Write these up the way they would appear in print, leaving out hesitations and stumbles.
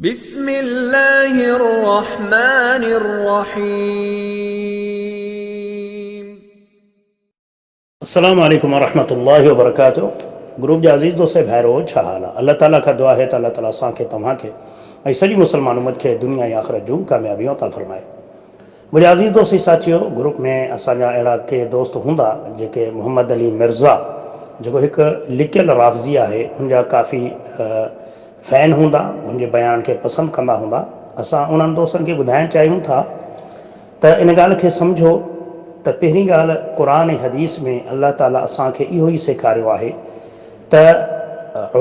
बिस्मिल्लाहिर्रहमानिर्रहीम। अस्सलामु अलैकुम वरहमतुल्लाहि वबरकातुहू। ग्रुप जा अज़ीज़ दोस्त भाइरो छा हाल आहे? अल्लाह ताला खां दुआ है त अल्लाह ताला असांखे तव्हांखे ऐं सॼी मुस्लमान उम्मत खे दुनिया या आख़िरत जूं कामयाबियूं अता फरमाए। मुंहिंजा अज़ीज़ दोस्त साथियो, ग्रुप में असांजा अहिड़ा के दोस्त हूंदा जेके मोहम्मद अली मिर्ज़ा जेको हिकु लिकियल राफ़ज़ी आहे हुनजा काफ़ी फ़ैन हूंदा, हुनजे बयान खे पसंदि कंदा हूंदा। असां उन्हनि दोस्तनि खे ॿुधाइणु चाहियूं था त इन ॻाल्हि खे सम्झो त पहिरीं ॻाल्हि क़ुरान ऐं हदीस में अल्लाह ताला असांखे इहो ई सेखारियो आहे त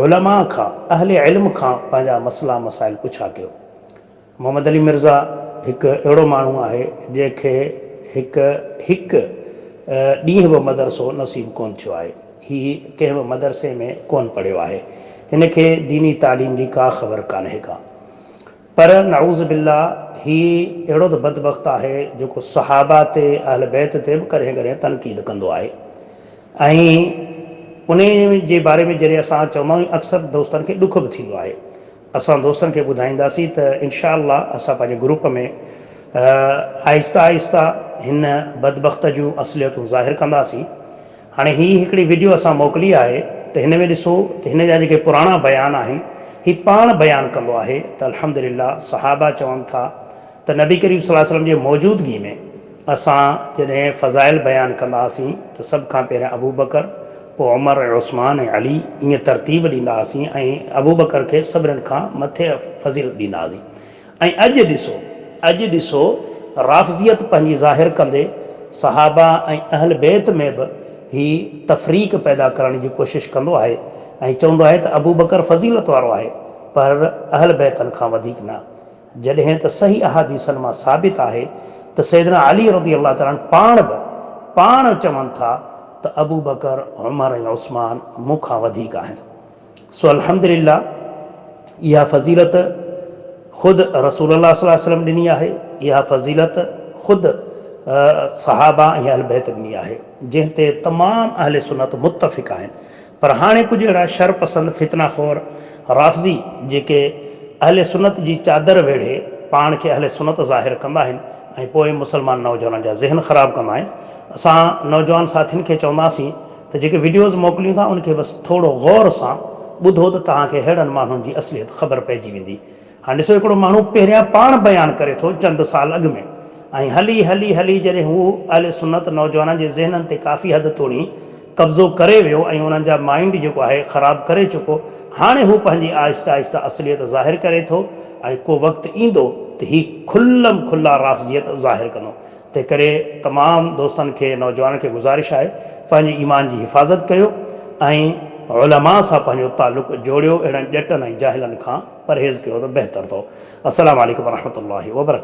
उलमा खां, अहले इल्म खां पंहिंजा मसइला मसाइल पुछा कयो। मोहम्मद अली मिर्ज़ा हिकु अहिड़ो माण्हू आहे जंहिंखे हिकु ॾींहुं बि मदरसो नसीबु कोन थियो आहे। हीउ कंहिं बि मदरसे में कोन पढ़ियो आहे, हिन खे दीनी तालीम जी का ख़बर कान्हे का। पर नऊज़ बिल्लाह हीउ अहिड़ो त बदबख़्त आहे जेको सहाबा ते अहल बैत ते बि कॾहिं कॾहिं तनक़ीद कंदो आहे। ऐं उन जे बारे में जॾहिं असां चवंदा आहियूं अक्सर दोस्तनि खे ॾुख बि थींदो आहे। असां दोस्तनि खे ॿुधाईंदासीं त इनशा अल्लाह असां पंहिंजे ग्रुप में आहिस्ता आहिस्ता हिन बदबख़्त जूं असलियतूं ज़ाहिर कंदासीं। हाणे हीअ हिकिड़ी वीडियो असां मोकिली आहे त हिन में ॾिसो त हिन जा जेके पुराणा बयान आहिनि हीउ पाण बयानु कंदो आहे त अल्हम्दुलिल्लाह सहाबा चवनि था त नबी करीम सल्लल्लाहु अलैहि वसल्लम जे मौजूदगी में असां जॾहिं फ़ज़ाइल बयानु कंदा हुआसीं त सभ खां पहिरियां अबू बकर, पोइ उमर ऐं उस्मान ऐं अली, ईअं तरतीब ॾींदा हुआसीं ऐं अबू बकर खे सभिनीनि खां मथे फ़ज़ीलत ॾींदा हुआसीं। ऐं अॼु ॾिसो राफ़ज़ियत पंहिंजी ज़ाहिर कंदे सहाबा ऐं अहल बैत में बि हीउ तफ़रीक़ पैदा करण जी कोशिशि कंदो आहे ऐं चवंदो आहे त अबू बकर फ़ज़ीलत वारो आहे पर अहल बैतनि खां वधीक न। जॾहिं त सही अहादीसनि मां साबित आहे त सैयदना अली रज़ी अल्लाह ताला पाण चवनि था त अबू बकर, उमर ऐं उस्मान मूंखां वधीक आहिनि। सो अल्हम्दुलिल्लाह इहा फ़ज़ीलत ख़ुदि रसूलुल्लाह सल्लल्लाहु अलैहि वसल्लम ॾिनी आहे, इहा फ़ज़ीलत ख़ुदि सहाबा ऐं अहल बैत ॾिनी आहे, जंहिं ते तमामु अहले सुन्नत मुतफ़िक़ आहिनि। पर हाणे कुझु अहिड़ा शरपसंद फितनाख़ोर राफ़ज़ी जेके अहले सुन्नत जी चादर वेढ़े पाण खे अहले सुन्नत ज़ाहिर कंदा आहिनि ऐं पोइ मुस्लमान नौजवाननि जा ज़हन ख़राबु कंदा आहिनि। असां नौजवान साथियुनि खे चवंदासीं त जेके वीडियोज़ मोकिलियूं था उनखे बसि थोरो गौर सां ॿुधो त तव्हांखे अहिड़नि माण्हुनि जी असलियत ख़बर पइजी वेंदी। हाणे ॾिसो हिकिड़ो माण्हू पहिरियां पाण बयानु करे थो चंद साल अॻु में, ऐं हली जॾहिं हू अहले सुन्नत नौजवाननि जे ज़हननि ते काफ़ी हद तोड़ी कब्ज़ो करे वियो ऐं उन्हनि जा माइंड जेको आहे ख़राबु करे चुको, हाणे हू पंहिंजी आहिस्ता आहिस्ता असलियत ज़ाहिर करे थो ऐं को वक़्तु ईंदो त हीउ खुल्लम खुल्ला राफ़ज़ियत ज़ाहिर कंदो। तंहिं करे तमामु दोस्तनि खे, नौजवाननि खे गुज़ारिश आहे पंहिंजे ईमान जी हिफ़ाज़त कयो ऐं उलमा सां पंहिंजो तालुक़ जोड़ियो, अहिड़नि ॼटनि ऐं जाहिलनि खां परहेज़ कयो त बहितर अथव। अस्सलामु अलैकुम वरहमतुल्लाहि वबरकातुहू।